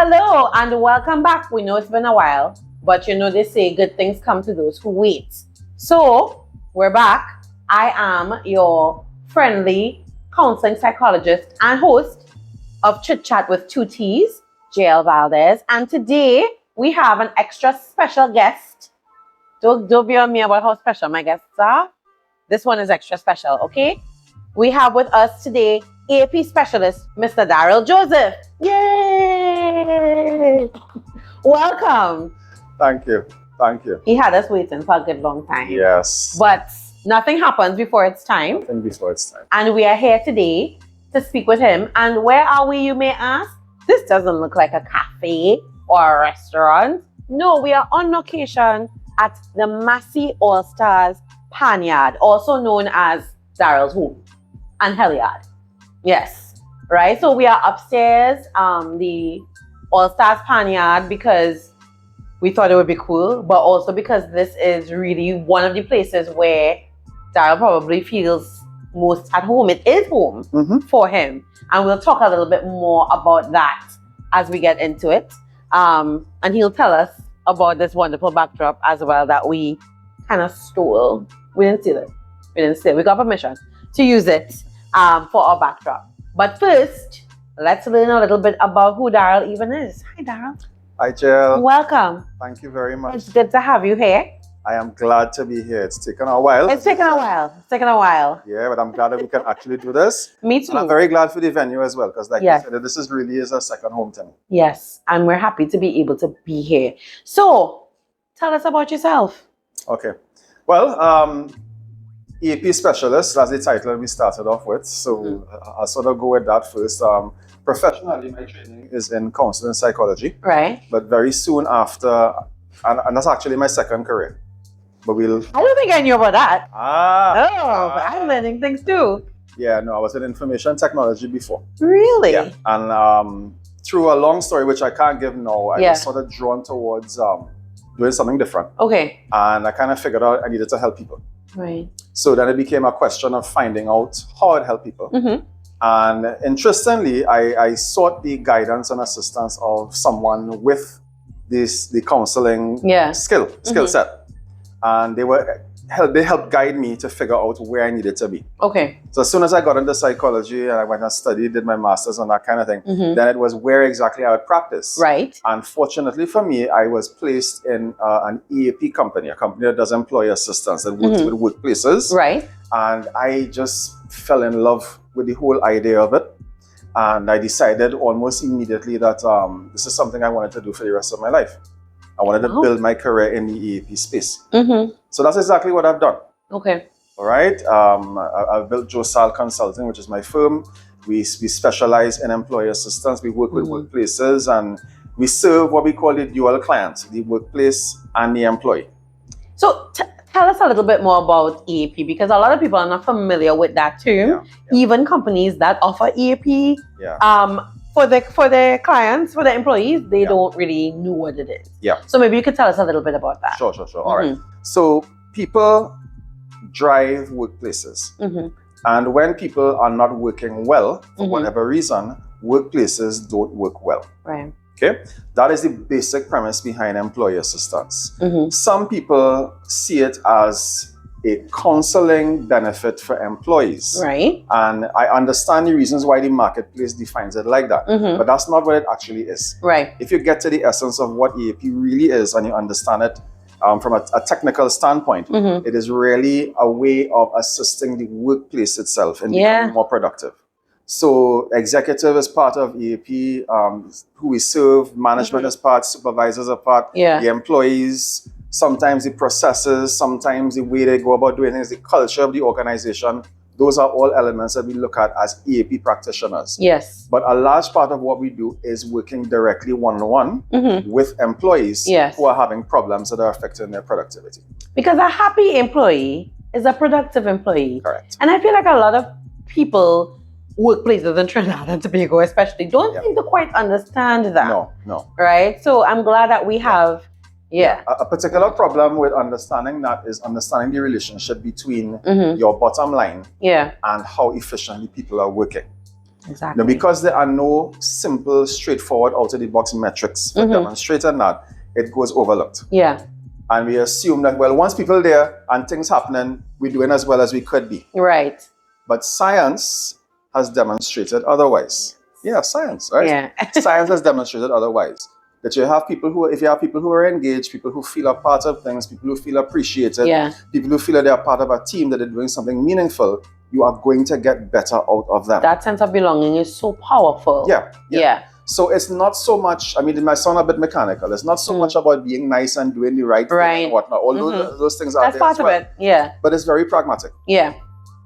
Hello and welcome back. We know it's been a while, but you know they say good things come to those who wait. So we're back. I am your friendly counseling psychologist and host of Chit Chat with two T's, JL Valdez. And today we have an extra special guest. Don't be on me about how special my guests are. This one is extra special, okay? We have with us today AP specialist, Mr. Daryl Joseph. Yay! Welcome. Thank you. Thank you. He had us waiting for a good long time. Yes. But nothing happens before it's time. Nothing before it's time. And we are here today to speak with him. And where are we, you may ask? This doesn't look like a cafe or a restaurant. No, we are on location at the Massey All-Stars Panyard, also known as Daryl's home and Hellyard. Yes, right? So we are upstairs, the All-Stars Panyard, because we thought it would be cool, but also because this is really one of the places where Daryl probably feels most at home. It is home for him. And we'll talk a little bit more about that as we get into it. And he'll tell us about this wonderful backdrop as well that we kind of stole. We didn't steal it. We got permission to use it for our backdrop. But first, let's learn a little bit about who Daryl even is. Hi, Daryl. Hi, Jill. Welcome. Thank you very much. It's good to have you here. I am glad to be here. It's taken a while. It's taken a while. Yeah, but I'm glad that we can actually do this. Me too. And I'm very glad for the venue as well, because like Yes. you said, this really is a second home to me. Yes, and we're happy to be able to be here. So, tell us about yourself. Okay. Well, EAP specialist, that's the title we started off with. So I'll sort of go with that first. Professionally, my training is in counselling psychology. Right. But very soon after, and that's actually my second career. But we'll... I don't think I knew about that. But Ah. I'm learning things too. Yeah, no, I was in information technology before. Really? Yeah. And through a long story, which I can't give now, I was sort of drawn towards doing something different. Okay. And I kind of figured out I needed to help people. Right. So then it became a question of finding out how I'd help people. And interestingly, I sought the guidance and assistance of someone with the counseling skill set. And they helped guide me to figure out where I needed to be. Okay. So as soon as I got into psychology and I went and studied, did my master's and that kind of thing, then it was where exactly I would practice. Right. And fortunately for me, I was placed in an EAP company, a company that does employee assistance that works with workplaces. Right. And I just fell in love with the whole idea of it. And I decided almost immediately that this is something I wanted to do for the rest of my life. I wanted to build my career in the EAP space. So that's exactly what I've done. Okay. All right. I've built Josal Consulting, which is my firm. We specialize in employee assistance. We work with workplaces and we serve what we call the dual client, the workplace and the employee. So tell us a little bit more about EAP, because a lot of people are not familiar with that term. Even companies that offer EAP, for the clients, for the employees, they don't really know what it is. So maybe you could tell us a little bit about that. Sure. All right. So people drive workplaces. And when people are not working well, for whatever reason, workplaces don't work well. Right. Okay? That is the basic premise behind employee assistance. Some people see it as a counseling benefit for employees. Right. And I understand the reasons why the marketplace defines it like that. But that's not what it actually is. Right. If you get to the essence of what EAP really is and you understand it from a technical standpoint, it is really a way of assisting the workplace itself in becoming more productive. So executive is part of EAP, who we serve, management is part, supervisors are part, the employees, sometimes the processes, sometimes the way they go about doing things, the culture of the organization. Those are all elements that we look at as EAP practitioners. Yes. But a large part of what we do is working directly one-on-one with employees who are having problems that are affecting their productivity. Because a happy employee is a productive employee. Correct. And I feel like a lot of people, workplaces in Trinidad and Tobago especially, don't seem to quite understand that. No. Right? So I'm glad that we have A particular problem with understanding that is understanding the relationship between your bottom line and how efficiently people are working. Exactly. Because there are no simple, straightforward, out-of-the-box metrics for demonstrating that, it goes overlooked. Yeah. And we assume that, well, once people there and things happening, we're doing as well as we could be. Right. But science has demonstrated otherwise. Yeah, science, right? Yeah. Science has demonstrated otherwise. That you have people who, if you have people who are engaged, people who feel a part of things, people who feel appreciated, people who feel that they're part of a team, that they're doing something meaningful, you are going to get better out of them. That sense of belonging is so powerful. Yeah. So it's not so much, I mean, it might sound a bit mechanical. It's not so much about being nice and doing the right thing and whatnot. All those things are That's there part as well. of it. Yeah. But it's very pragmatic. Yeah.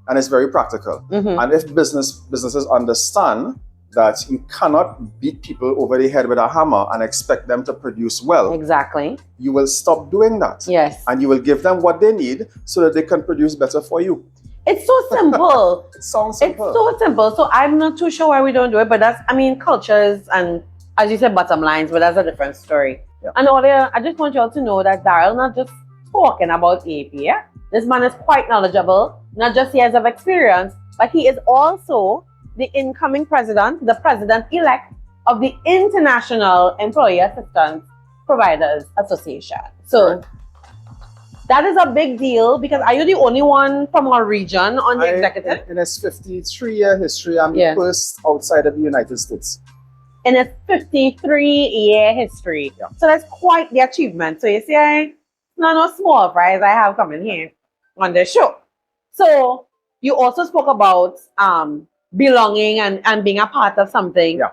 And it's very practical. And if businesses understand that you cannot beat people over the head with a hammer and expect them to produce well. Exactly. You will stop doing that. Yes. And you will give them what they need so that they can produce better for you. It's so simple. It sounds simple. It's so simple. So I'm not too sure why we don't do it, but that's, I mean, cultures and, as you said, bottom lines, but that's a different story. Yeah. And Olia, I just want you all to know that Daryl not just talking about AP, yeah? This man is quite knowledgeable, not just years of experience, but he is also the incoming president, the president-elect of the International Employee Assistance Providers Association. So that is a big deal, because are you the only one from our region on the executive? In its 53-year history, I'm the first outside of the United States. In its 53-year history. Yeah. So that's quite the achievement. So you see, it's not no small prize I have coming here on the show. So you also spoke about belonging and being a part of something. Yeah.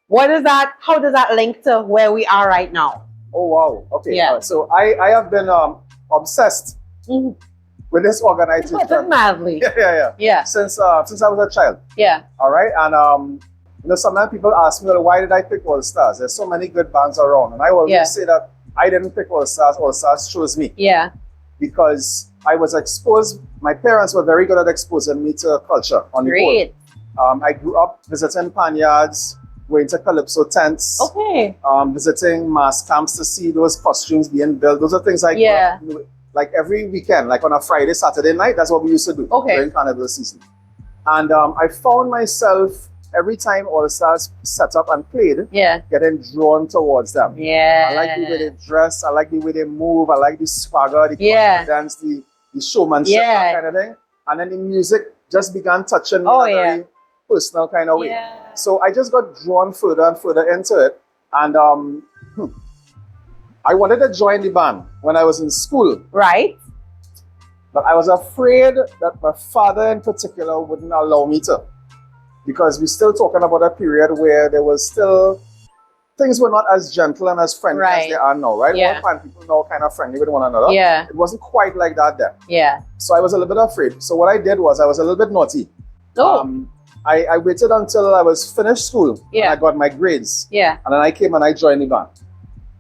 What is that? How does that link to where we are right now? Oh, wow. Okay. Yeah. So I have been obsessed with this organization. Put it mildly. Yeah. Since I was a child. Yeah. All right. And sometimes people ask me, well, why did I pick All Stars? There's so many good bands around. And I always say that I didn't pick All Stars. All Stars chose me. Yeah. Because I was exposed, my parents were very good at exposing me to culture on the Great. whole. I grew up visiting Panyards, going to Calypso tents, visiting mass camps to see those costumes being built. Those are things I grew up with, like every weekend, like on a Friday, Saturday night. That's what we used to do during Carnival season. And I found myself every time All Stars set up and played, getting drawn towards them. I like the way they dress, I like the way they move, I like the swagger, the confidence, the showmanship, that kind of thing. And then the music just began touching me in a very personal kind of way. So I just got drawn further and further into it. And I wanted to join the band when I was in school. Right. But I was afraid that my father in particular wouldn't allow me to. Because we're still talking about a period where there was still, things were not as gentle and as friendly as they are now, right? Yeah. All people now kind of friendly with one another. Yeah. It wasn't quite like that then. Yeah. So I was a little bit afraid. So what I did was I was a little bit naughty. I waited until I was finished school. And I got my grades. Yeah. And then I came and I joined the band.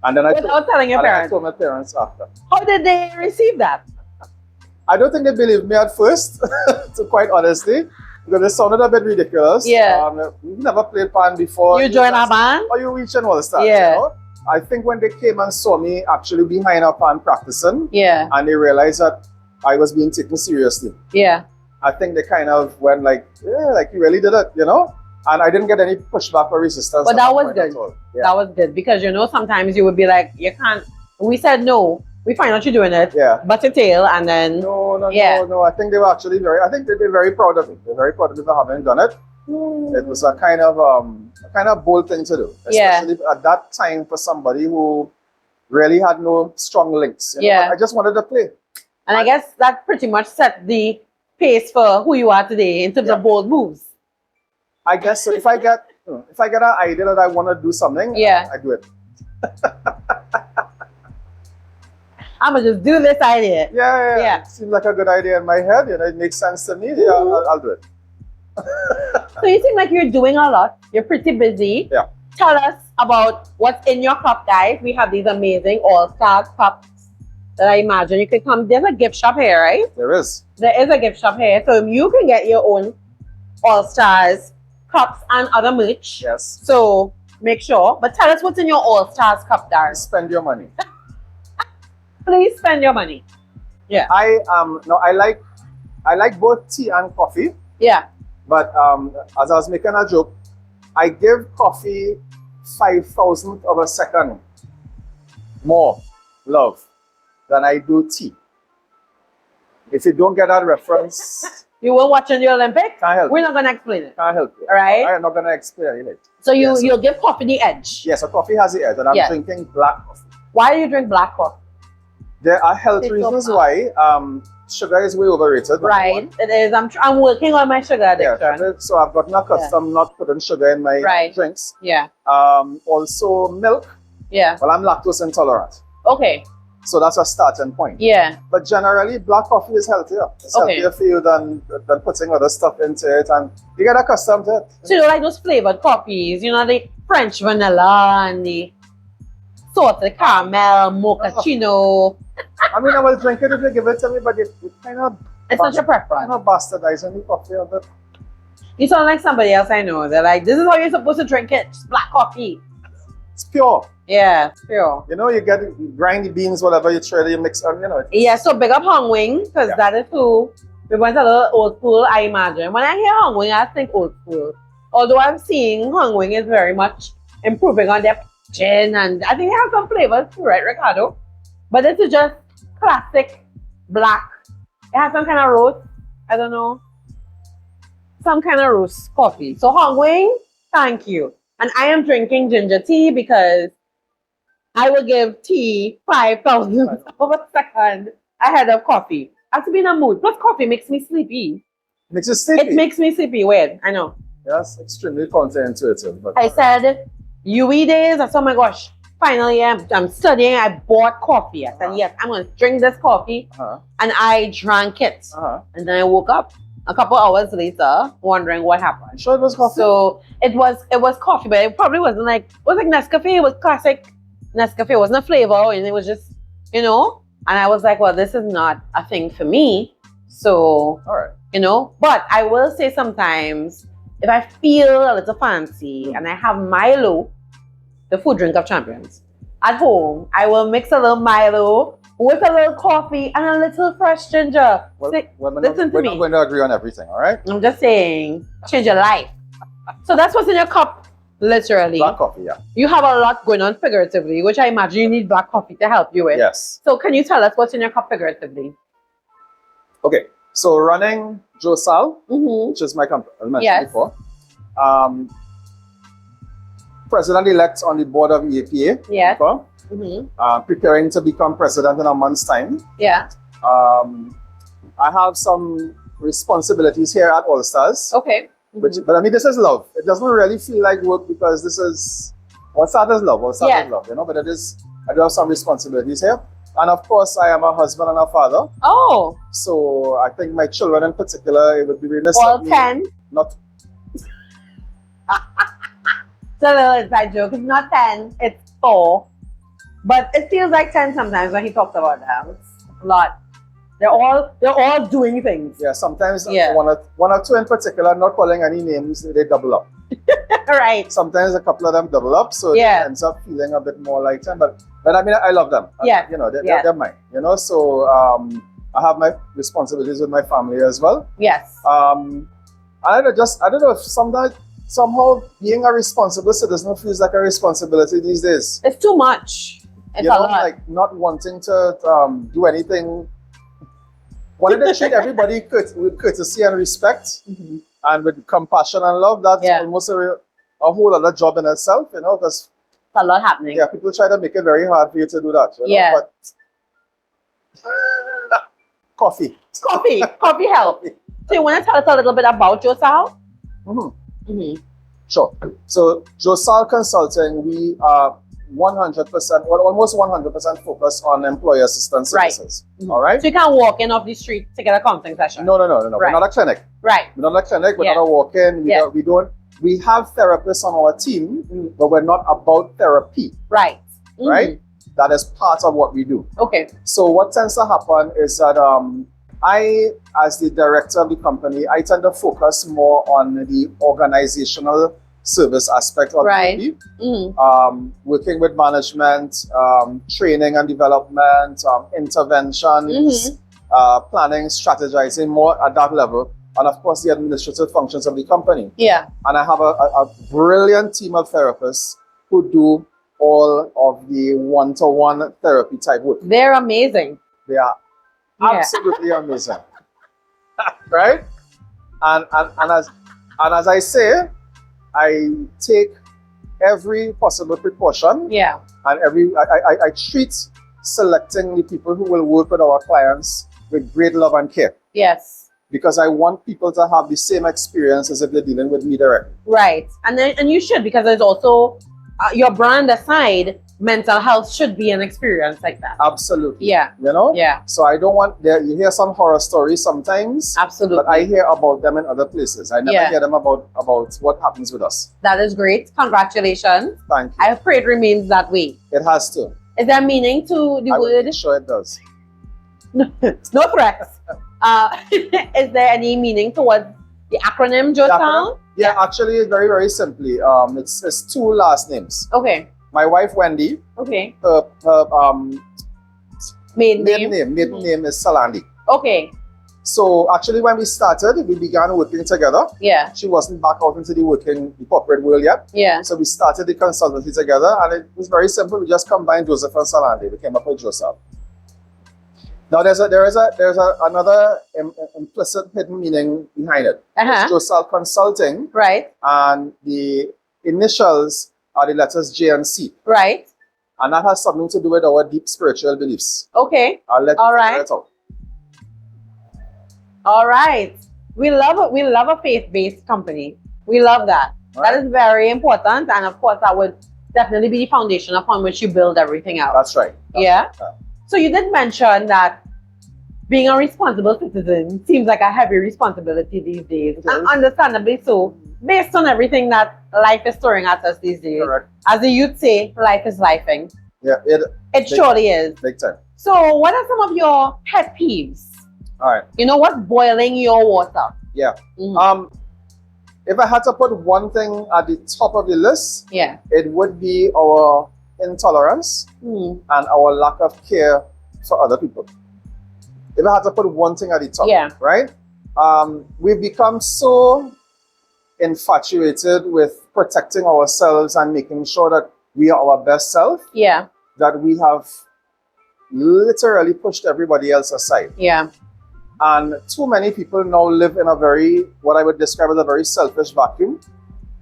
And then Without telling your parents? I told my parents after. How did they receive that? I don't think they believed me at first, to quite honestly. Because it sounded a bit ridiculous. We've never played pan before. You joined a band? Or you reaching All Stars, you know? I think when they came and saw me actually behind a pan practicing, and they realized that I was being taken seriously. I think they kind of went like, like you really did it, you know? And I didn't get any pushback or resistance. But that was good. That was good. Because, sometimes you would be like, you can't. We said no. We find out you're doing it. But your tail, and then. No. I think they were actually I think they're very proud of me. They're very proud of me for having done it. It was a kind of bold thing to do. Especially at that time for somebody who really had no strong links. You know? I just wanted to play. And I guess that pretty much set the pace for who you are today in terms of bold moves. I guess so. If I get an idea that I want to do something, I do it. I'm gonna just do this idea. Yeah. It seems like a good idea in my head. It makes sense to me. I'll do it. So you seem like you're doing a lot. You're pretty busy. Tell us about what's in your cup, guys. We have these amazing All-Stars cups that I imagine you could come. There's a gift shop here, right? There is. There is a gift shop here. So you can get your own All-Stars cups and other merch. Yes. So make sure. But tell us what's in your All-Stars cup, Darren. Spend your money. Please spend your money. I like both tea and coffee. But as I was making a joke, I give coffee 5,000th of a second more love than I do tea. If you don't get that reference, you were watching the Olympics? Can't help We're not going to explain it. Can't help you. All right? I'm not going to explain it. So you'll give coffee the edge? Yes, a coffee has the edge, and I'm drinking black coffee. Why do you drink black coffee? There are health reasons why. Sugar is way overrated. Right, it is. I'm working on my sugar addiction. Yeah, so I've gotten accustomed not putting sugar in my drinks. Yeah. Also milk. Yeah. Well, I'm lactose intolerant. Okay. So that's a starting point. Yeah. But generally, black coffee is healthier. It's healthier for you than putting other stuff into it, and you get accustomed to it. So you don't like those flavored coffees, you know, the French vanilla and the salted caramel, mochaccino. I mean, I will drink it if you give it to me, but it kind of... It's not your preference. Kind of bastardizing the coffee a bit. You sound like somebody else I know. They're like, this is how you're supposed to drink it. Just black coffee. It's pure. Yeah, it's pure. You know, you grind the beans, whatever you try, you mix, you know. Yeah, so big up Hong Wing, because that is who we went a little old school, I imagine. When I hear Hong Wing, I think old school. Although I'm seeing Hong Wing is very much improving on their gin, and I think they have some flavors too, right, Ricardo? But this is just classic black. It has some kind of roast, I don't know. Some kind of roast coffee. So Hong Wing, thank you. And I am drinking ginger tea because I will give tea 5,000 of a second ahead of coffee. I have to be in a mood. Plus coffee makes me sleepy. Makes you sleepy? It makes me sleepy. Weird, I know. That's extremely counterintuitive. But I said, UE days, I said, oh my gosh, finally I'm studying, I bought coffee. I said, yes, I'm going to drink this coffee. And I drank it. And then I woke up a couple hours later wondering what happened. Sure it was coffee? So it was coffee, but it probably wasn't like, it was like Nescafe. It was classic Nescafe. It wasn't a flavor, and it was just, you know. And I was like, well, this is not a thing for me. So, all right, you know. But I will say sometimes, if I feel a little fancy and I have Milo, the food drink of champions, at home, I will mix a little Milo with a little coffee and a little fresh ginger. Listen to me. We're not going to agree on everything, all right? I'm just saying, change your life. So that's what's in your cup, literally. Black coffee, yeah. You have a lot going on figuratively, which I imagine you need black coffee to help you with. Yes. So can you tell us what's in your cup figuratively? Okay, so running Josal, which is my company, I mentioned before. President-elect on the board of EAPA. Yes. Preparing to become president in a month's time. Yeah. I have some responsibilities here at All Stars. Okay. But I mean, this is love. It doesn't really feel like work because this is All Stars is love. All Stars is love, you know. But it is. I do have some responsibilities here, and of course, I am a husband and a father. Oh. So I think my children in particular, it would be really all 10. Not. It's a little inside joke. It's not 10. It's 4. But it feels like 10 sometimes when he talks about that. It's a lot. They're all doing things. Yeah, sometimes one or two in particular, not calling any names, they double up. Right. Sometimes a couple of them double up, so it ends up feeling a bit more like 10. But I mean, I love them. Yeah. You know, they're mine. You know, so I have my responsibilities with my family as well. Yes. I don't know if somehow being a responsible citizen feels like a responsibility these days. It's too much. It's you know, a lot. like not wanting to do anything. Wanting to treat everybody with courtesy and respect, and with compassion and love. That's almost a whole other job in itself, you know, because a lot happening. Yeah, people try to make it very hard for you to do that. You know? But coffee help. So you want to tell us a little bit about Josal? Sure. So Josal Consulting, we are 100%, well, almost 100% focused on employee assistance services. Right. All right. So you can't walk in off the street to get a counseling session. No. Right. We're not a clinic. Right. We're not a clinic. We're not a walk-in. We have therapists on our team, but we're not about therapy. Right. Right. That is part of what we do. Okay. So what tends to happen is that I, as the director of the company, I tend to focus more on the organizational service aspect of it. Working with management, training and development, interventions, planning, strategizing, more at that level. and of course the administrative functions of the company. Yeah. And I have a brilliant team of therapists who do all of the one-to-one therapy type work. They're amazing. They are absolutely amazing. Right? And as I say, I take every possible precaution. Yeah. And I treat selecting the people who will work with our clients with great love and care. Yes. Because I want people to have the same experience as if they're dealing with me directly. Right. And you should, because there's also your brand aside, mental health should be an experience like that. Absolutely. Yeah. You know? Yeah. So I don't want, you hear some horror stories sometimes. Absolutely. But I hear about them in other places. I never hear them about what happens with us. That is great. Congratulations. Thank you. I pray it remains that way. It has to. Is there meaning to the word? Sure it does. No threats. Is there any meaning towards the acronym Josal? Yeah, actually, very, very simply. It's two last names. Okay. My wife, Wendy. Okay. Her maiden name is Salandi. Okay. So actually, when we started, we began working together. Yeah. She wasn't back out into the corporate world yet. Yeah. So we started the consultancy together, and it was very simple. We just combined Joseph and Salandi. We came up with Josal. Now there's another implicit hidden meaning behind it. It's Josal Consulting. Right. And the initials are the letters J and C. Right. And that has something to do with our deep spiritual beliefs. Okay. I'll let you figure it out. All right. We love a faith-based company. We love that. Right. That is very important. And of course, that would definitely be the foundation upon which you build everything else. That's right. That's right. So you did mention that being a responsible citizen seems like a heavy responsibility these days. And understandably so, based on everything that life is throwing at us these days. Correct. As the youth say, life is lifing. Yeah, it surely is. Big time. So what are some of your pet peeves? All right. You know, what's boiling your water? Yeah. Mm-hmm. If I had to put one thing at the top of the list, it would be our intolerance and our lack of care for other people. If I had to put one thing at the top, right? We've become so infatuated with protecting ourselves and making sure that we are our best self that we have literally pushed everybody else aside. Yeah. And too many people now live in what I would describe as a very selfish vacuum,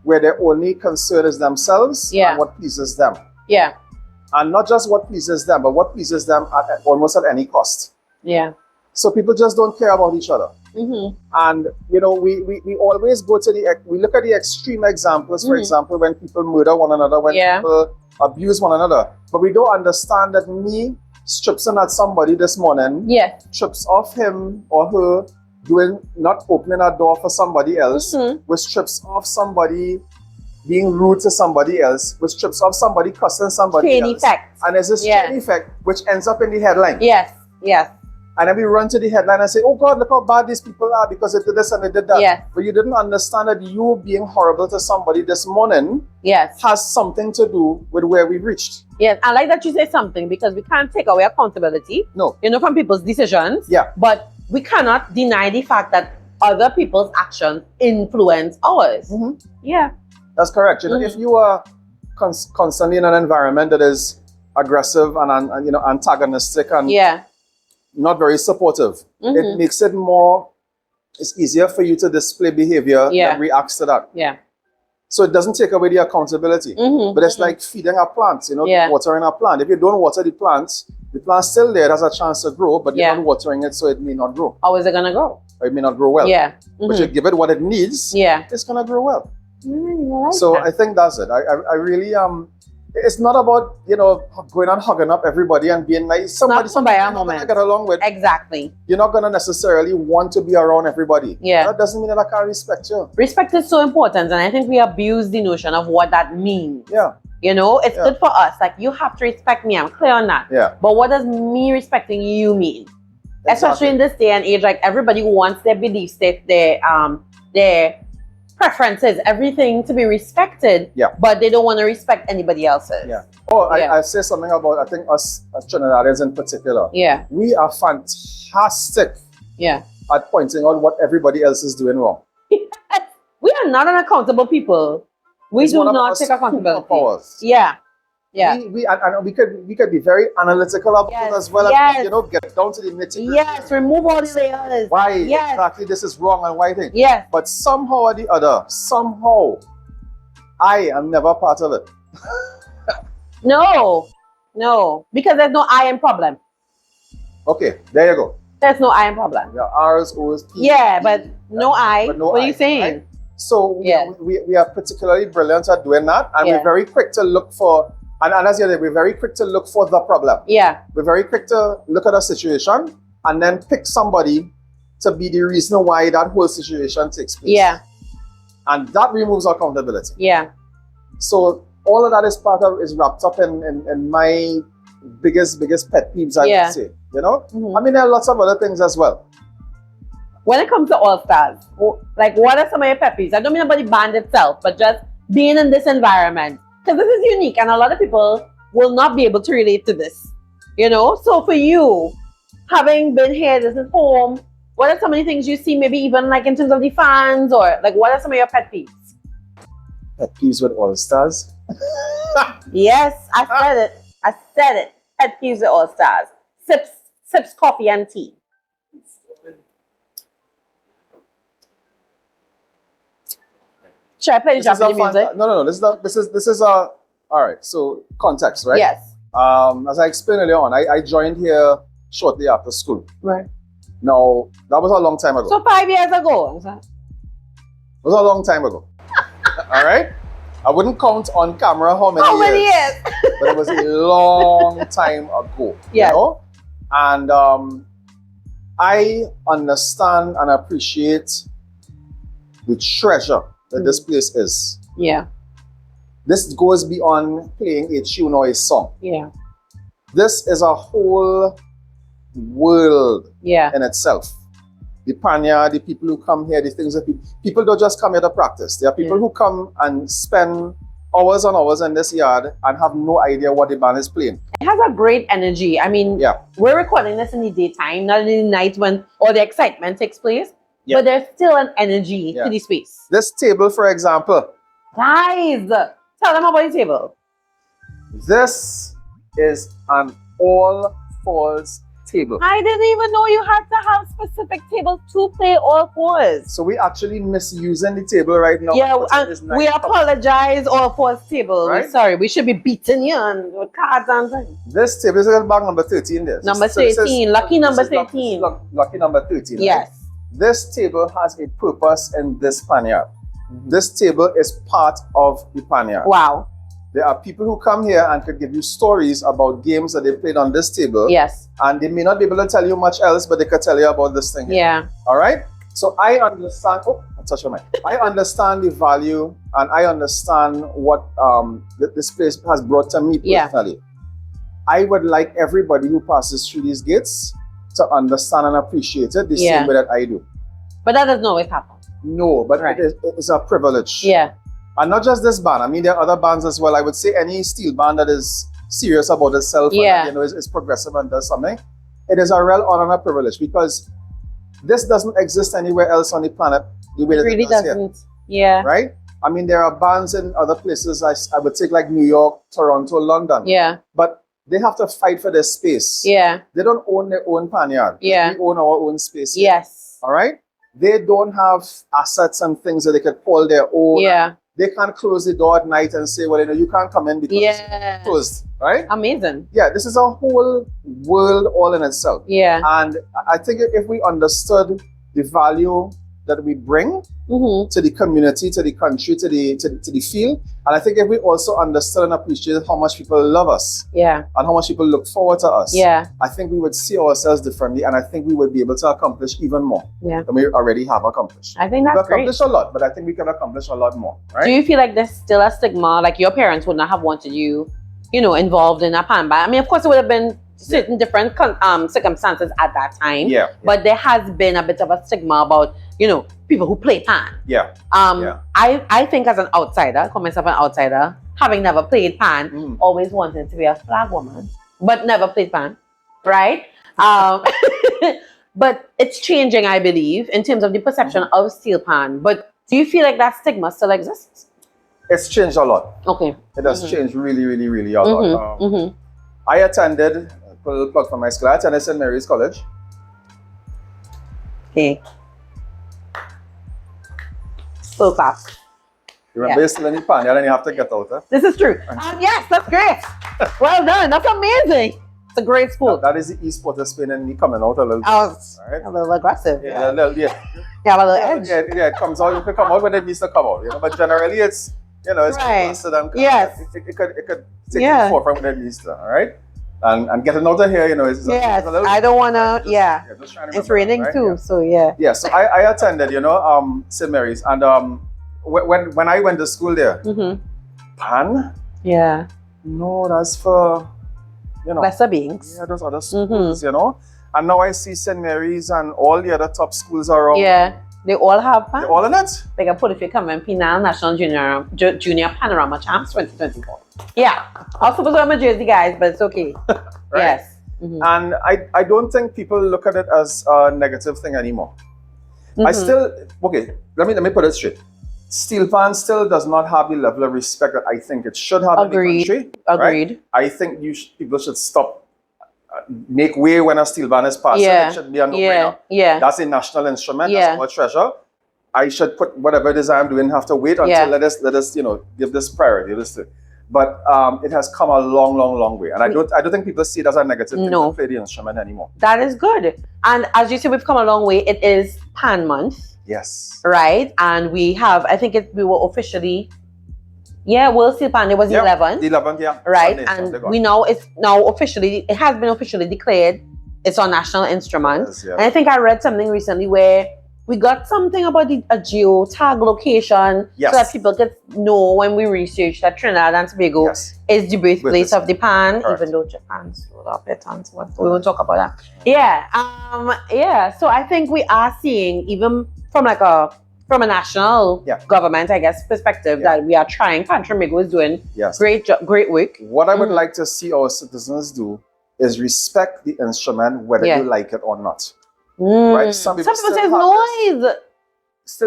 where their only concern is themselves and what pleases them. Yeah. And not just what pleases them, but what pleases them almost at any cost. Yeah. So people just don't care about each other. Mm-hmm. And, you know, we always go to we look at the extreme examples, for example, when people murder one another, when people abuse one another. But we don't understand that me stripping at somebody this morning, strips off him or her not opening a door for somebody else, which strips off somebody being rude to somebody else, which strips off somebody cussing somebody chain else. Effect. And there's this chain effect which ends up in the headline. Yes. And then we run to the headline and say, oh God, look how bad these people are because they did this and they did that. Yes. But you didn't understand that you being horrible to somebody this morning has something to do with where we reached. Yes, I like that you say something because we can't take away accountability. No. You know, from people's decisions. Yeah. But we cannot deny the fact that other people's actions influence ours. Mm-hmm. Yeah. That's correct. You know, if you are constantly in an environment that is aggressive and antagonistic and not very supportive, it makes it it's easier for you to display behavior that reacts to that. Yeah. So it doesn't take away the accountability. But it's like feeding a plant, watering a plant. If you don't water the plant's still there, it has a chance to grow, but you're not watering it, so it may not grow. How is it going to grow? Or it may not grow well. Yeah. But you give it what it needs, it's going to grow well. I think that's it. I really, it's not about, going and hugging up everybody and being nice. Somebody you're not going to get along with. Exactly. You're not going to necessarily want to be around everybody. Yeah. That doesn't mean that I can't respect you. Respect is so important, and I think we abuse the notion of what that means. Yeah. It's good for us. Like, you have to respect me. I'm clear on that. Yeah. But what does me respecting you mean? Exactly. Especially in this day and age, like, everybody wants their beliefs, their preferences, everything to be respected. Yeah. But they don't want to respect anybody else's. Yeah. I say something about, I think us as Trinidadians in particular. Yeah. We are fantastic at pointing out what everybody else is doing wrong. We are not unaccountable people. We It's do one of not our take accountability. superpowers. Yeah. Yeah. We could be very analytical about it as well as, you know, get down to the nitty-gritty. Yes, remove all the layers. Why exactly this is wrong and why thing. Yes. But somehow or the other, I am never part of it. No, because there's no I in problem. Okay, there you go. There's no I in problem. Yeah, R's, O's, P's. Yeah, but no I. But no what I, are you saying? Right? So we are particularly brilliant at doing that, and we're very quick to look for, and as you know, we're very quick to look for the problem. Yeah. We're very quick to look at a situation and then pick somebody to be the reason why that whole situation takes place. Yeah. And that removes accountability. Yeah. So all of that is wrapped up in my biggest pet peeves, I would say. You know? I mean, there are lots of other things as well. When it comes to All Stars, like what are some of your pet peeves? I don't mean about the band itself, but just being in this environment. Because this is unique and a lot of people will not be able to relate to this. You know? So for you, having been here, this is home, what are some of the things you see, maybe even like in terms of the fans, or like what are some of your pet peeves? Pet peeves with All Stars? Yes, I said it. Pet peeves with All Stars. Sips coffee and tea. Should I play the Japanese music? No. This is all right. So context, right? Yes. As I explained earlier on, I joined here shortly after school. Right. Now that was a long time ago. So 5 years ago. It was a long time ago. All right. I wouldn't count on camera how many years. But it was a long time ago. Yeah. You know? And I understand and appreciate the treasure that this place is. Yeah. This goes beyond playing a tune or a song. Yeah. This is a whole world in itself. The Panyard, the people who come here, the things that people don't just come here to practice. There are people who come and spend hours and hours in this yard and have no idea what the band is playing. It has a great energy. I mean, we're recording this in the daytime, not in the night when all the excitement takes place. But there's still an energy to the space. This table, for example. Guys, tell them about the table. This is an all falls table. I didn't even know you had to have specific tables to play all fours. So we actually misusing the table right now. Yeah, we apologize, all fours table. Right? Sorry, we should be beating you on with cards and things. This table is bag number 13 there. Number 13, lucky number 13. Lucky number 13. Yes. Right? This table has a purpose in this Panyard. This table is part of the Panyard. Wow. There are people who come here and could give you stories about games that they played on this table. Yes. And they may not be able to tell you much else, but they could tell you about this thing here. Yeah. All right? So I understand. Oh, I touched your mic. I understand the value and I understand what this place has brought to me personally. I would like everybody who passes through these gates to understand and appreciate it the same way that I do. But that doesn't always happen. No, but it is a privilege. Yeah. And not just this band. I mean, there are other bands as well. I would say any steel band that is serious about itself and is progressive and does something. It is a real honor and a privilege because this doesn't exist anywhere else on the planet the way that it does here. Yeah. Right? I mean, there are bands in other places. I would take like New York, Toronto, London. Yeah. But they have to fight for their space. Yeah. They don't own their own Panyard. Yeah. We own our own space here. Yes. All right? They don't have assets and things that they could call their own. Yeah. They can't close the door at night and say, well, you know, you can't come in because it's closed. Right? Amazing. Yeah, this is a whole world all in itself. Yeah. And I think if we understood the value that we bring to the community, to the country, to the field, and I think if we also understood and appreciated how much people love us, and how much people look forward to us, I think we would see ourselves differently, and I think we would be able to accomplish even more than we already have accomplished. I think that's We've accomplished a lot, but I think we can accomplish a lot more. Right? Do you feel like there's still a stigma, like your parents would not have wanted you, you know, involved in a pan band? I mean, of course, it would have been certain different circumstances at that time. But there has been a bit of a stigma about, you know, people who play pan. I think as an outsider, call myself an outsider, having never played pan, always wanted to be a flag woman, but never played pan, right? But it's changing, I believe, in terms of the perception of steel pan. But do you feel like that stigma still exists? It's changed a lot. Okay. It has changed really, really, really a lot. I attended, put a little plug for my school, I attended St. Mary's College. Okay. Full class. You remember you're still in the Panyard and you have to get out, huh? This is true. Yes, that's great. Well done. That's amazing. It's a great school. That is the e-sport of Spain and me coming out a little bit. Oh, Right? a little aggressive. Yeah, a little, You have a little edge. yeah, it comes out. You can come out when it needs to come out. You know, but generally, it's it's Right. faster than Yes. It could take the forefront when it needs to. All right, and getting out of here, is Yes. it's a little. I don't want to. Yeah. Just trying to It's remember raining that, right? too, so yeah. Yeah, so I attended, St. Mary's, and when I went to school there, Pan, Yeah. no, that's for Lesser beings. yeah, those other schools, and now I see St. Mary's and all the other top schools around. Yeah. They all have pan. They're all in it. They can put if you come in Penal National Junior Panorama Champs 2024. Yeah. I was supposed to have my jersey, guys, but it's okay. Right? Yes. And I don't think people look at it as a negative thing anymore. I still, let me put it straight. Steelpan still does not have the level of respect that I think it should have Agreed. in the country. Agreed. Right? I think people should stop, make way when a steel band is passing. Yeah. It should be a no-brainer. Yeah. That's a national instrument. Yeah. That's our treasure. I should put whatever it is I'm doing, have to wait until let us give this priority. But it has come a long, long, long way, and I don't think people see it as a negative thing to play the instrument anymore. That is good. And as you say, we've come a long way. It is Pan Month. Yes. Right? And we have, I think we were officially, World Steel Pan, it was the 11th. The 11th, yeah. Right? Sunday, it has been officially declared it's our national instrument. Yes, yeah. And I think I read something recently where we got something about a geo tag location so that people could know when we research that Trinidad and Tobago is the birthplace of the pan, even though Japan stole up it and so on. We won't talk about that. Yeah. So I think we are seeing, even from a national government, I guess, perspective, that we are trying. Pan Tobago is doing great work. What I would like to see our citizens do is respect the instrument whether you like it or not. Right? Some people say noise.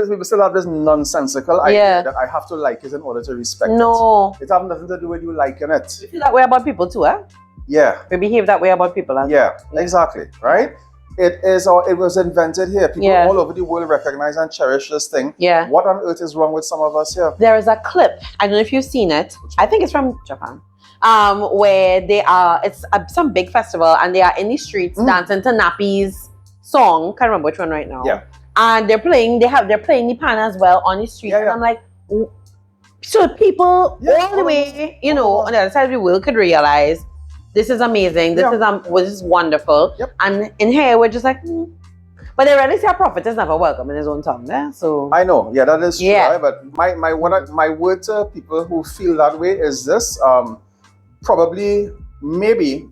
People still have this nonsensical idea that I have to like it in order to respect it. No. It has nothing to do with you liking it. You feel that way about people too, eh? Yeah. We behave that way about people as well. Exactly. Right? It was invented here. People all over the world recognize and cherish this thing. Yeah. What on earth is wrong with some of us here? There is a clip. I don't know if you've seen it. I think it's from Japan. Where it's some big festival and they are in the streets dancing to Nappy's song. Can't remember which one right now. Yeah. And they're playing the pan as well on the street. And I'm like, so people all the way, on the other side of the world could realize this is amazing. This is wonderful. Yep. And in here we're just like, But they really say a prophet is never welcome in his own tongue, eh? So I know, that is true. Right? But my word to people who feel that way is this: probably, maybe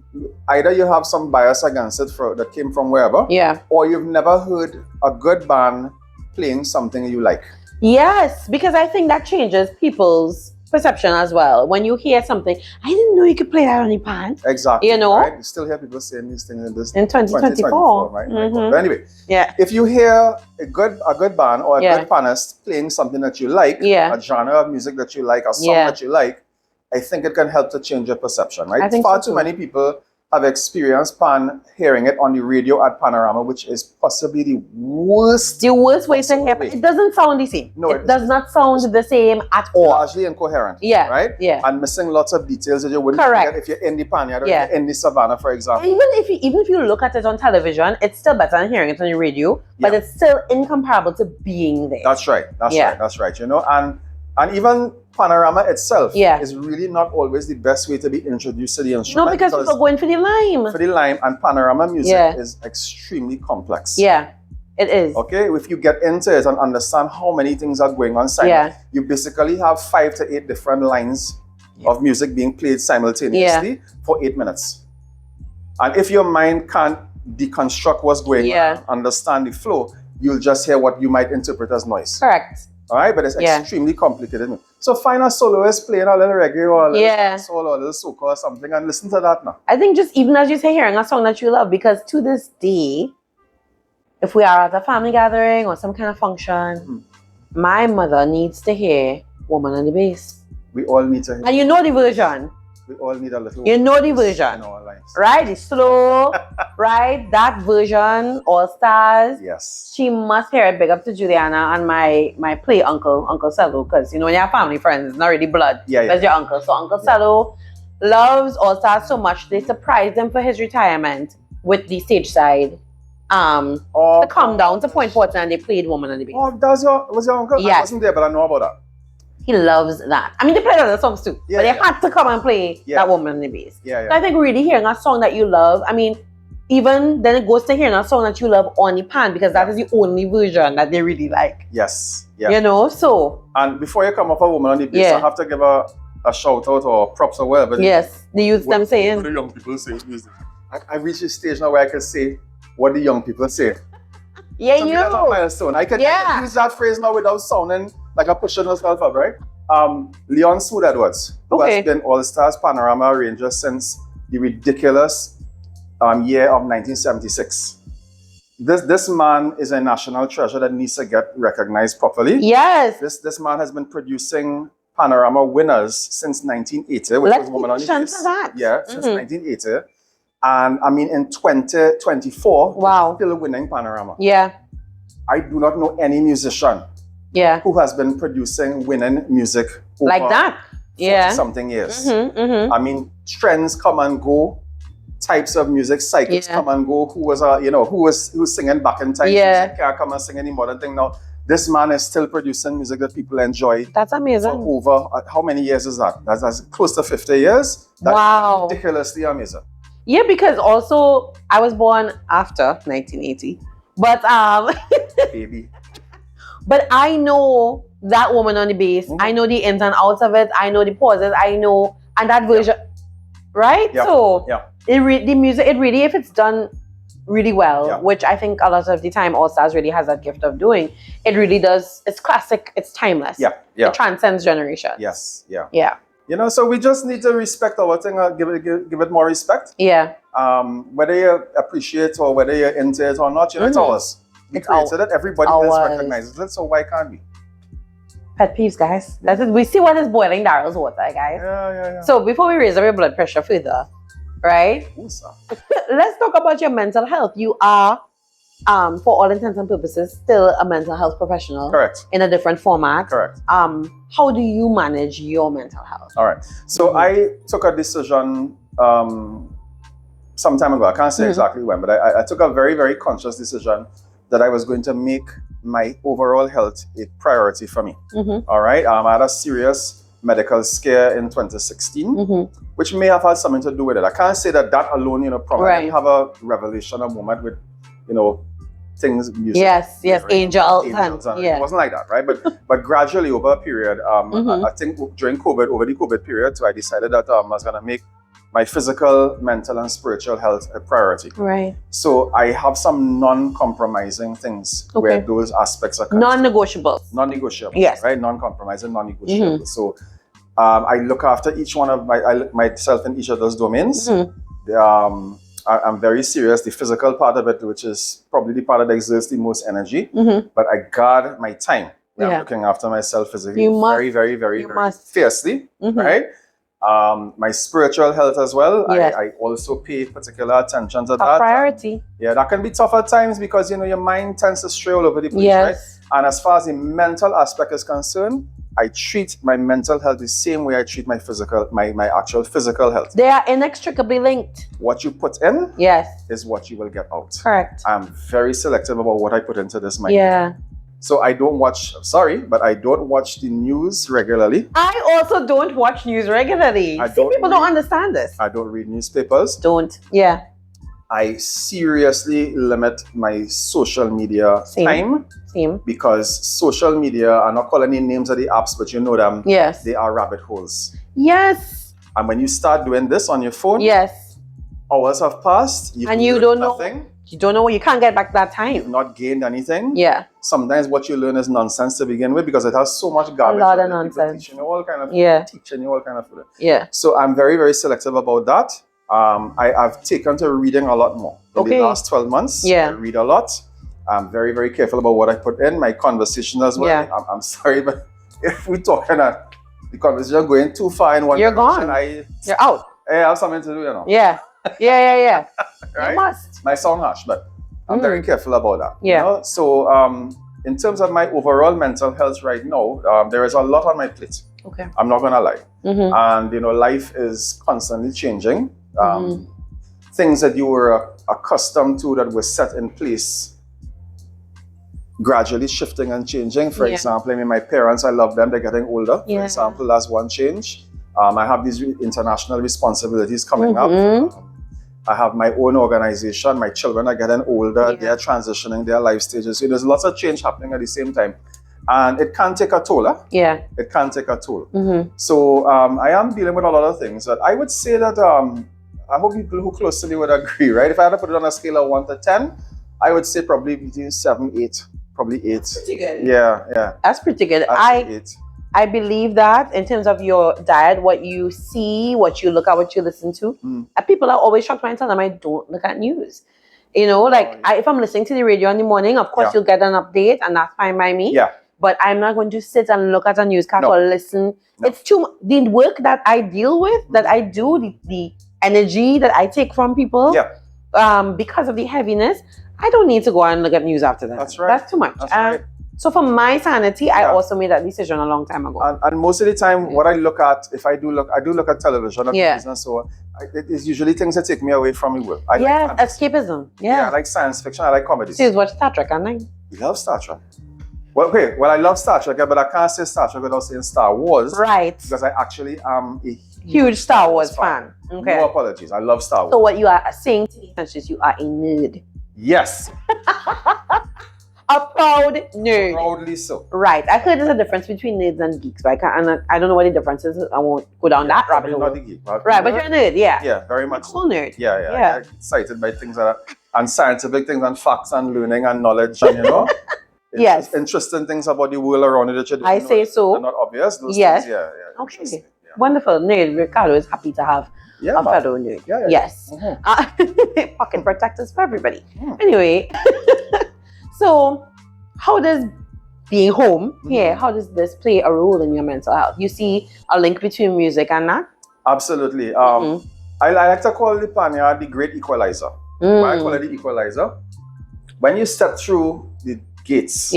either you have some bias against it that came from wherever, or you've never heard a good band playing something you like. Yes, because I think that changes people's perception as well. When you hear something, I didn't know you could play that on the pan. Exactly. Right? You still hear people saying these things in 2024. Right? Mm-hmm. But anyway, if you hear a good band or a good panist playing something that you like, a genre of music that you like, a song that you like, I think it can help to change your perception, right? I think Far too many people have experienced pan hearing it on the radio at Panorama, which is possibly the worst way to hear it. It doesn't sound the same. No, it does not sound the same at all. Largely incoherent. Right? Yeah. And missing lots of details that you wouldn't get if you're in the Panyard or you're in the Savannah, for example. Even if you look at it on television, it's still better than hearing it on the radio, but it's still incomparable to being there. That's right. That's right. And even Panorama itself is really not always the best way to be introduced to the instrument. No, because people go in for the lime. For the lime, and Panorama music is extremely complex. Yeah, it is. Okay, if you get into it and understand how many things are going on, you basically have 5 to 8 different lines of music being played simultaneously for 8 minutes. And if your mind can't deconstruct what's going on, understand the flow, you'll just hear what you might interpret as noise. Correct. All right, but it's extremely complicated. So find a soloist playing a little reggae or a little soul or a little soca or something and listen to that now. I think just even as you say, hearing a song that you love, because to this day, if we are at a family gathering or some kind of function, my mother needs to hear Woman on the Bass. We all need to hear. And you know the version. We all need a little. You know the version. In our lives. Right? It's slow. Right? That version, All Stars. Yes. She must hear it. Big up to Juliana and my play uncle, Uncle Cello, because you know when you have family friends, it's not really blood. Yeah. That's your uncle. So Uncle Cello loves All Stars so much they surprised him for his retirement with the stage side. To come down to Point Fortin and they played Woman on the Bass. Oh, was your uncle? Yes. I wasn't there, but I know about that. He loves that. I mean, they played other songs too, but they had to come and play that Woman on the Bass. Yeah. So I think really hearing a song that you love, I mean, even then it goes to hearing a song that you love on the pan because that is the only version that they really like. Yes. Yeah. You know, so. And before you come off a Woman on the Bass, I have to give a shout out or props or whatever. Yes, the youth them saying. What the young people say. I reached a stage now where I can say what the young people say. Yeah, so that's a milestone. I can use that phrase now without sounding like I'm pushing myself up, right? Leon Smooth Edwards, who has been All Stars Panorama Arranger since the ridiculous year of 1976. This man is a national treasure that needs to get recognized properly. Yes. This man has been producing Panorama winners since 1980, which was Woman on the Bass. Yeah, since 1980. And I mean, in 2024, still winning Panorama. Yeah. I do not know any musician who has been producing winning music like that. Yeah. Something years. I mean, trends come and go, types of music cycles come and go. Who was singing back in time? Can't come and sing any modern thing now. This man is still producing music that people enjoy. That's amazing. For over how many years is that? That's close to 50 years. That's ridiculously amazing. Yeah, because also I was born after 1980, but baby. But I know that Woman on the Bass. I know the ins and outs of it. I know the pauses. I know, and that version, right? So the music, it really, if it's done really well, which I think a lot of the time All Stars really has that gift of doing, it really does. It's classic. It's timeless. It transcends generations. Yes. Yeah. You know, so we just need to respect our thing, give it more respect. Yeah. Whether you appreciate or whether you're into it or not, you know, it's ours. We created it. Everybody else recognizes it, so why can't we? Pet peeves, guys. That's it. We see what is boiling Daryl's water, guys. Yeah. So before we raise up your blood pressure further, right? Let's talk about your mental health. You are, for all intents and purposes, still a mental health professional. Correct. In a different format. Correct. How do you manage your mental health? All right. So I took a decision some time ago. I can't say exactly when, but I took a very, very conscious decision that I was going to make my overall health a priority for me. All right. I had a serious medical scare in 2016, which may have had something to do with it. I can't say that alone, probably I didn't have a revelation, a moment with, things, music. Yes, angels and it wasn't like that, right? But gradually over a period, I think during COVID, over the COVID period, so I decided that I was gonna make my physical, mental, and spiritual health a priority. Right. So I have some non-compromising things where those aspects are non-negotiable. Non-negotiable. Yes. Right? Non-compromising, non-negotiable. So I look after each one of myself in each of those domains. I'm very serious. The physical part of it, which is probably the part that exerts the most energy, but I guard my time. I'm looking after myself physically very, very, very, very fiercely, right? My spiritual health as well. I also pay particular attention to that. Priority. Yeah, that can be tough at times because your mind tends to stray all over the place, right? And as far as the mental aspect is concerned, I treat my mental health the same way I treat my physical, my actual physical health. They are inextricably linked. What you put in is what you will get out. Correct. I'm very selective about what I put into this mind. Yeah. So I don't watch, but I don't watch the news regularly. I also don't watch news regularly. People don't understand this. I don't read newspapers. Yeah. I seriously limit my social media time. Because social media, I'm not calling any names of the apps, but you know them. Yes. They are rabbit holes. Yes. And when you start doing this on your phone, hours have passed. And you don't know. You don't know. You can't get back that time. You've not gained anything. Yeah. Sometimes what you learn is nonsense to begin with because it has so much garbage. A lot of nonsense. Teaching you all kind of teaching you all kind of food. Yeah. So I'm very, very selective about that. I've taken to reading a lot more in the last 12 months. Yeah. I read a lot. I'm very, very careful about what I put in my conversation as well. Yeah. I'm sorry, but if we're talking the conversation going too far in one You're direction, gone. You're out. I have something to do, Yeah. Right? You must. My sound harsh, but I'm very careful about that. Yeah. So in terms of my overall mental health right now, there is a lot on my plate. Okay. I'm not gonna lie. And life is constantly changing. Things that you were accustomed to that were set in place gradually shifting and changing. For example, my parents, I love them, they're getting older. For example, that's one change. I have these international responsibilities coming up. I have my own organization. My children are getting older. They're transitioning their life stages. So there's lots of change happening at the same time. And it can take a toll. It can take a toll. So I am dealing with a lot of things. But I would say that I hope people who close to me would agree, right? If I had to put it on a scale of 1 to 10, I would say probably between 7, 8. Probably 8. Pretty good. Yeah. That's pretty good. That's 8. I believe that in terms of your diet, what you see, what you look at, what you listen to, people are always shocked when I tell them I don't look at news. If I'm listening to the radio in the morning, of course you'll get an update, and that's fine by me. Yeah. But I'm not going to sit and look at a newscast or listen. No. It's too the work that I deal with, that I do, the energy that I take from people. Because of the heaviness, I don't need to go and look at news after that. That's right. That's too much. That's right. So for my sanity, I also made that decision a long time ago. And most of the time, what I look at, I do look at television, and so it is usually things that take me away from the work. Escapism. I like science fiction. I like comedies. So you watch Star Trek, aren't you? You love Star Trek. Well, I love Star Trek, but I can't say Star Trek without saying Star Wars. Right. Because I actually am a huge Star Wars fan. Okay. No apologies. I love Star Wars. So what you are saying to me is you are a nerd. Yes. A proud nerd. Proudly so. Right. I heard there's a difference between nerds and geeks, but I don't know what the difference is. I won't go down that rabbit hole. Not the geek, right, but you're a nerd, Yeah, very much. Cool nerd. Yeah. I'm excited by things that are and scientific things and facts and learning and knowledge and yes. Interesting things about the world around you that you I say so. Are not obvious. Those yes. things, Okay. Yeah. Wonderful. Nerd. Ricardo is happy to have a fellow nerd. Yes. Pocket protectors for everybody. Anyway. So, how does being home here, how does this play a role in your mental health? You see a link between music and that? Absolutely. I like to call the Panyard the great equalizer. Why I call it the equalizer? When you step through the gates,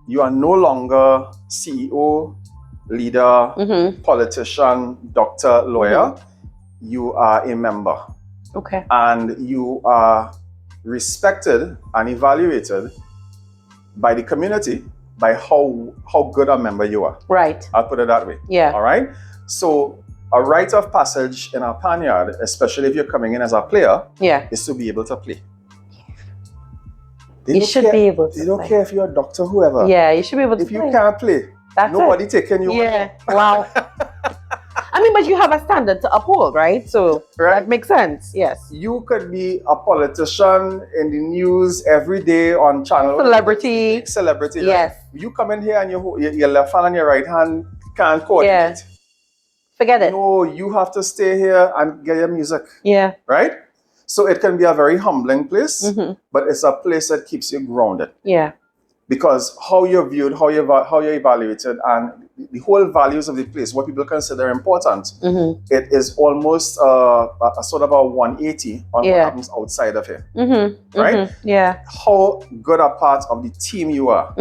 you are no longer CEO, leader, politician, doctor, lawyer. You are a member. Okay. And you are respected and evaluated by the community by how good a member you are. Right. I'll put it that way. Yeah. All right. So a rite of passage in our Panyard, especially if you're coming in as a player, is to be able to play. You should be able to. They don't care if you're a doctor, whoever. Yeah, you should be able to. If you can't play, nobody taking you. Yeah. Wow. I mean, but you have a standard to uphold, right? So that makes sense. Yes. You could be a politician in the news every day on channel. Celebrity. Yes. Right? You come in here and your left hand and your right hand can't coordinate. Yeah. Forget it. No, you have to stay here and get your music. Yeah. Right? So it can be a very humbling place, but it's a place that keeps you grounded. Yeah. Because how you're viewed, how you're evaluated, and the whole values of the place, what people consider important, it is almost a sort of a 180 on what happens outside of here. Right? Yeah. How good a part of the team you are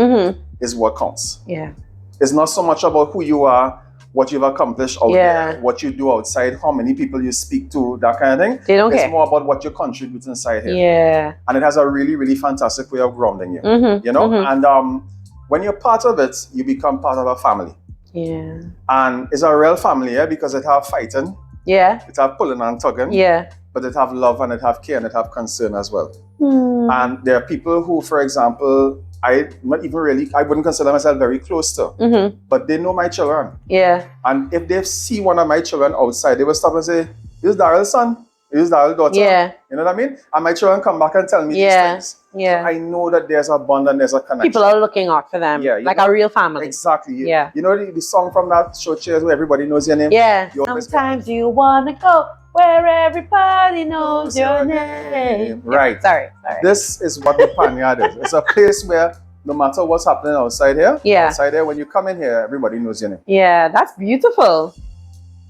is what counts. Yeah. It's not so much about who you are, what you've accomplished out there, what you do outside, how many people you speak to, that kind of thing. They don't care. It's more about what you contribute inside here. Yeah. And it has a really, really fantastic way of grounding you. And when you're part of it, you become part of a family. Yeah. And it's a real family, because it have fighting. Yeah. It have pulling and tugging. Yeah. But it have love and it have care and it have concern as well. And there are people who, for example, I wouldn't consider myself very close to, but they know my children. Yeah. And if they see one of my children outside, they will stop and say, "Is Daryl's son? Is Daryl's daughter?" Yeah. You know what I mean? And my children come back and tell me these things. Yeah. So I know that there's a bond and there's a connection. People are looking out for them. Yeah. Like a real family. Exactly. Yeah. You know the song from that show Cheers where everybody knows your name? Yeah. Sometimes you wanna go where everybody knows your name. Right. Sorry. This is what the Panyard is. It's a place where no matter what's happening outside here, when you come in here, everybody knows your name. Yeah, that's beautiful.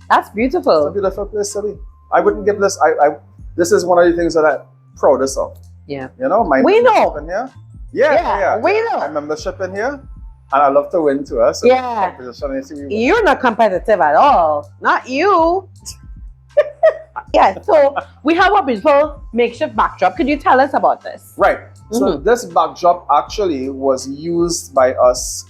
That's beautiful. It's a beautiful place to be. I wouldn't give this. This is one of the things that I'm proudest of. Yeah. You know, my we membership know. in here. Yeah. We know. My membership in here, and I love to win too. So you're not competitive at all. Not you. Yeah. So we have a beautiful makeshift backdrop. Could you tell us about this? Right. So this backdrop actually was used by us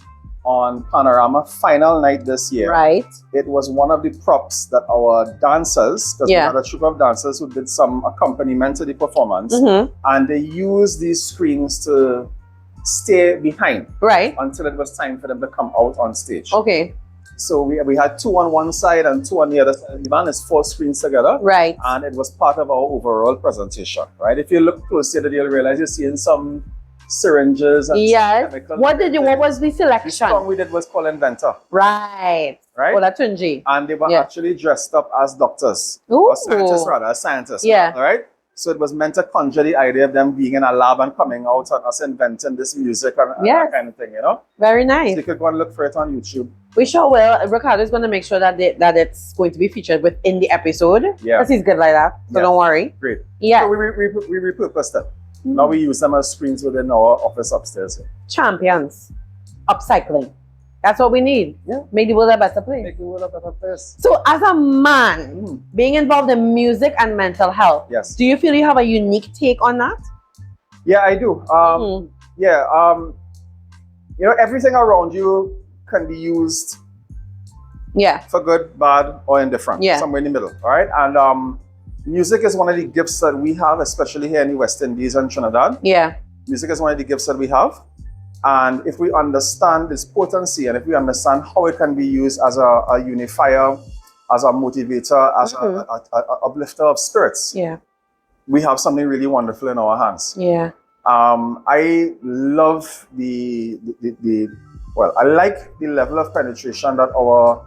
on Panorama final night this year. Right. It was one of the props that our dancers, because we had a troupe of dancers who did some accompaniment to the performance, and they used these screens to stay behind until it was time for them to come out on stage. Okay. So we had 2 on one side and 2 on the other side. The band is 4 screens together. Right. And it was part of our overall presentation. Right. If you look closely, you'll realize you're seeing some syringes and chemicals. What was the selection? The song we did was called Inventor. Right. Olatunji. And they were actually dressed up as doctors. Ooh. Or scientists rather, as scientists. Yeah. All right. So it was meant to conjure the idea of them being in a lab and coming out and us inventing this music and that kind of thing, you know? Very nice. So you could go and look for it on YouTube. We sure will. Ricardo is going to make sure that it's going to be featured within the episode. Yeah. Because he's good like that. So don't worry. Great. Yeah. So we repurposed them. Now we use them as screens within our office upstairs. Champions. Upcycling. That's what we need. Yeah. Make the world a better place. Make the world a better place. So as a man, being involved in music and mental health, do you feel you have a unique take on that? Yeah, I do. You know, everything around you can be used for good, bad, or indifferent. Somewhere in the middle. All right. And music is one of the gifts that we have, especially here in the West Indies and Trinidad. Yeah. Music is one of the gifts that we have. And if we understand its potency and if we understand how it can be used as a unifier, as a motivator, as a uplifter of spirits, we have something really wonderful in our hands. Yeah. I love I like the level of penetration that our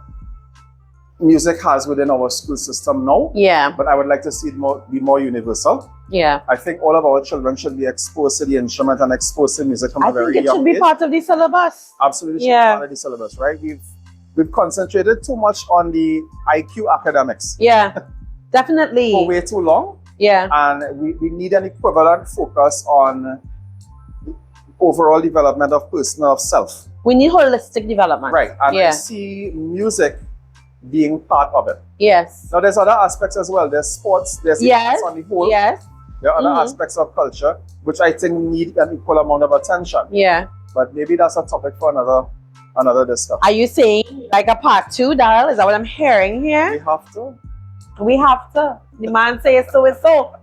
music has within our school system now. Yeah. But I would like to see it be more universal. Yeah. I think all of our children should be exposed to the instrument and exposed to music from a very young age. I think it should be part of the syllabus. Absolutely should be part of the syllabus, right? We've concentrated too much on the IQ academics. Yeah, definitely. For way too long. Yeah. And we need an equivalent focus on the overall development of personal self. We need holistic development. Right. And I see music being part of it. Yes. Now there's other aspects as well. There's sports, there's events on the whole. Yes. There are other aspects of culture which I think need an equal amount of attention. Yeah. But maybe that's a topic for another discussion. Are you saying like a part 2, Daryl? Is that what I'm hearing here? We have to. We have to. The man says so is so.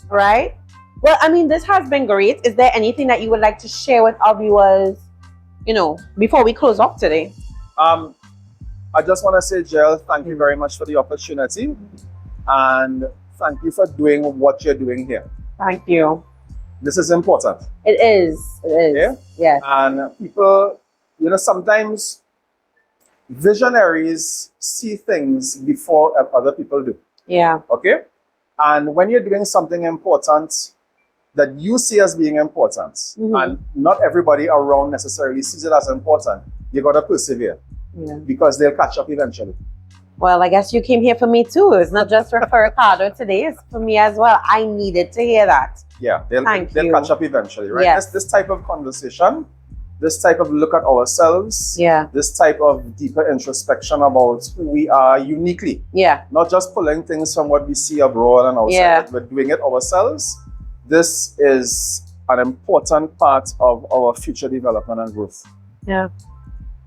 Right? Well, I mean, this has been great. Is there anything that you would like to share with our viewers, you know, before we close off today? I just want to say, Jill, thank you very much for the opportunity. And thank you for doing what you're doing here. Thank you. This is important. It is. It is. Yeah? Yeah. And people, you know, sometimes visionaries see things before other people do. Yeah. Okay? And when you're doing something important that you see as being important, and not everybody around necessarily sees it as important, you got to persevere. Yeah. Because they'll catch up eventually. Well, I guess you came here for me too. It's not just for Ricardo today, it's for me as well. I needed to hear that. Yeah, they'll catch up eventually, right? Yes. This type of conversation, this type of look at ourselves, this type of deeper introspection about who we are uniquely. Yeah. Not just pulling things from what we see abroad and outside, but doing it ourselves. This is an important part of our future development and growth. Yeah.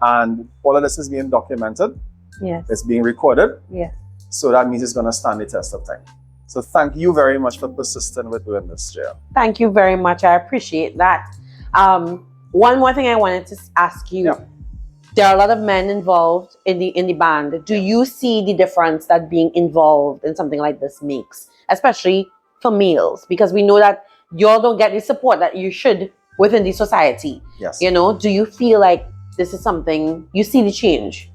And all of this is being documented. Yes. It's being recorded. Yes. So that means it's going to stand the test of time. So thank you very much for persisting with doing this, Jill. Thank you very much. I appreciate that. One more thing I wanted to ask you. Yeah. There are a lot of men involved in the band. Do you see the difference that being involved in something like this makes, especially for males? Because we know that y'all don't get the support that you should within the society. Yes. You know, do you feel like this is something, you see the change?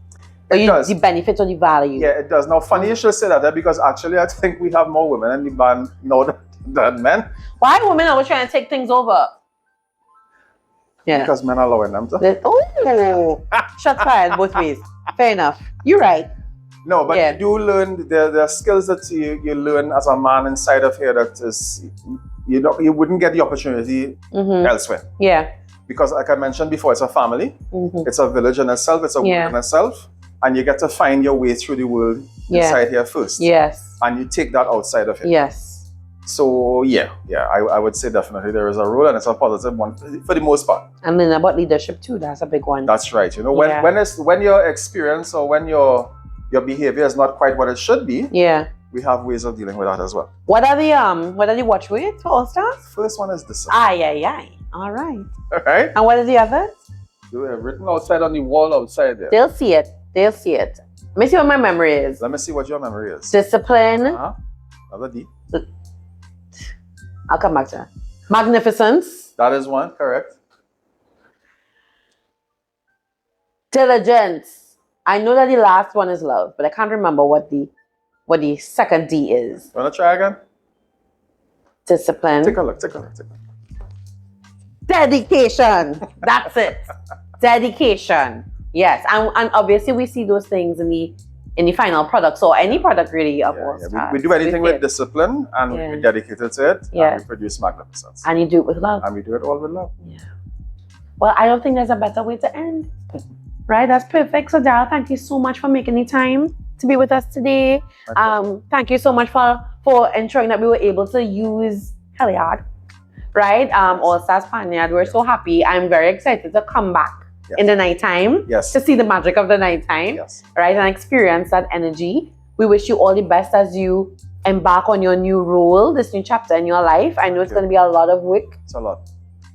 The benefit or the value. Yeah, it does. Now, funny you should say that because actually I think we have more women in the band now than men. Why women always trying to take things over? Yeah. Because men are allowing them to. Oh, shots fired both ways. Fair enough. You're right. No, but you do learn, there are skills that you learn as a man inside of here that is, you wouldn't get the opportunity elsewhere. Yeah. Because like I mentioned before, it's a family, it's a village in itself, it's a world in itself, and you get to find your way through the world inside here first. Yes. And you take that outside of here. Yes. So I would say definitely there is a role, and it's a positive one for the most part. And then about leadership too, that's a big one. That's right. You know, when your experience or when your behavior is not quite what it should be, we have ways of dealing with that as well. What are the watch words for All Stars? First one is discipline. Aye. All right. All right. And what are the others? They were written outside on the wall outside there. They'll see it. Let me see what my memory is. Let me see what your memory is. Discipline. Another D. I'll come back to that. Magnificence. That is one, correct. Diligence. I know that the last one is love, but I can't remember what the second D is. Wanna try again? Discipline. Take a look. Dedication. That's it. Dedication. Yes. And obviously we see those things in the final product. So any product really of All Stars. We do anything with discipline and we're dedicated to it. And we produce magnificence. And you do it with love. And we do it all with love. Yeah. Well, I don't think there's a better way to end. Right? That's perfect. So Daryl, thank you so much for making the time to be with us today. Thank you so much for ensuring that we were able to use Hellyard. Right? All Stars Panyard. We're so happy. I'm very excited to come back in the nighttime to see the magic of the nighttime, right? And experience that energy. We wish you all the best as you embark on your new role, this new chapter in your life. I know it's going to be a lot of work. It's a lot.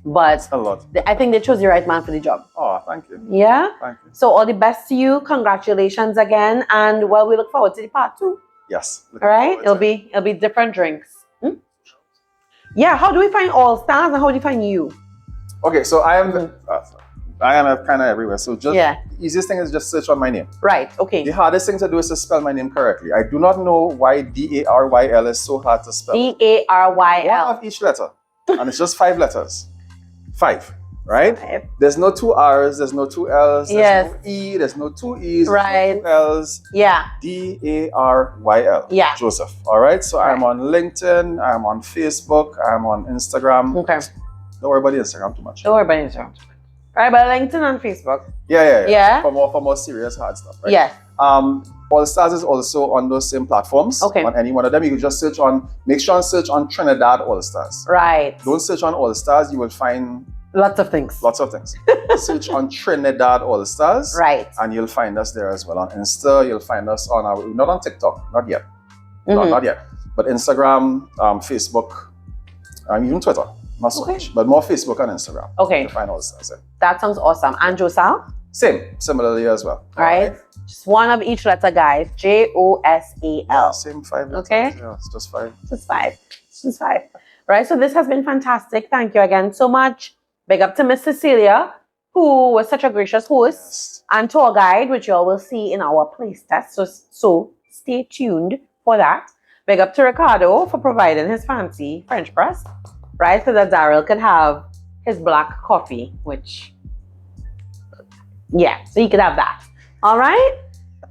But it's a lot. I think they chose the right man for the job. Oh, thank you. Yeah? Thank you. So all the best to you. Congratulations again. And well, we look forward to the part 2. Yes. All right? It'll be different drinks. Yeah, how do we find All Stars and how do you find you? Okay, so I am kind of everywhere. So just the easiest thing is just search on my name. Right, okay. The hardest thing to do is to spell my name correctly. I do not know why Daryl is so hard to spell. Daryl. One of each letter. And it's just 5 letters. 5, right? 5. There's no 2 R's, there's no 2 L's, there's no E, there's no 2 E's, there's no 2 L's. Yeah. Daryl. Yeah. Joseph. All right? So I'm on LinkedIn, I'm on Facebook, I'm on Instagram. Okay. Don't worry about the Instagram too much. Don't worry about Instagram. Right, but LinkedIn and Facebook. Yeah. For more serious hard stuff, right? Yeah. All Stars is also on those same platforms. Okay. On any one of them, you can just make sure and search on Trinidad All Stars. Right. Don't search on All Stars, you will find lots of things. Search on Trinidad All Stars. Right. And you'll find us there as well. On Insta, you'll find us not on TikTok, not yet. Not yet. But Instagram, Facebook, even Twitter. Not so much, but more Facebook and Instagram. Okay. You'll find All Stars there. That sounds awesome. And Josal? Similarly as well. Right. Just one of each letter, guys. Josal. Yeah, same 5 letters. Okay. Yeah, it's just 5. Just 5. Right. So this has been fantastic. Thank you again so much. Big up to Miss Cecilia, who was such a gracious host and tour guide, which you all will see in our place test. So stay tuned for that. Big up to Ricardo for providing his fancy French press, right? So that Daryl could have his black coffee, which, so you could have that. All right.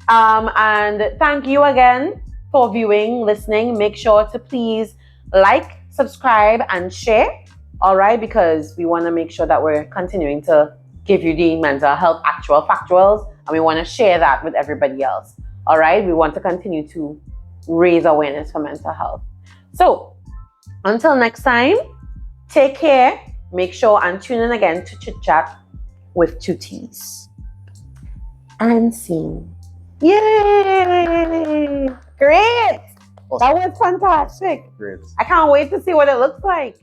And thank you again for viewing, listening. Make sure to please like, subscribe, and share. All right, because we want to make sure that we're continuing to give you the mental health actual factuals, and we want to share that with everybody else. All right, we want to continue to raise awareness for mental health. So until next time, take care. Make sure and tune in again to Chit Chat with 2 T's. And scene. Yay! Great! Awesome. That was fantastic. Great. I can't wait to see what it looks like.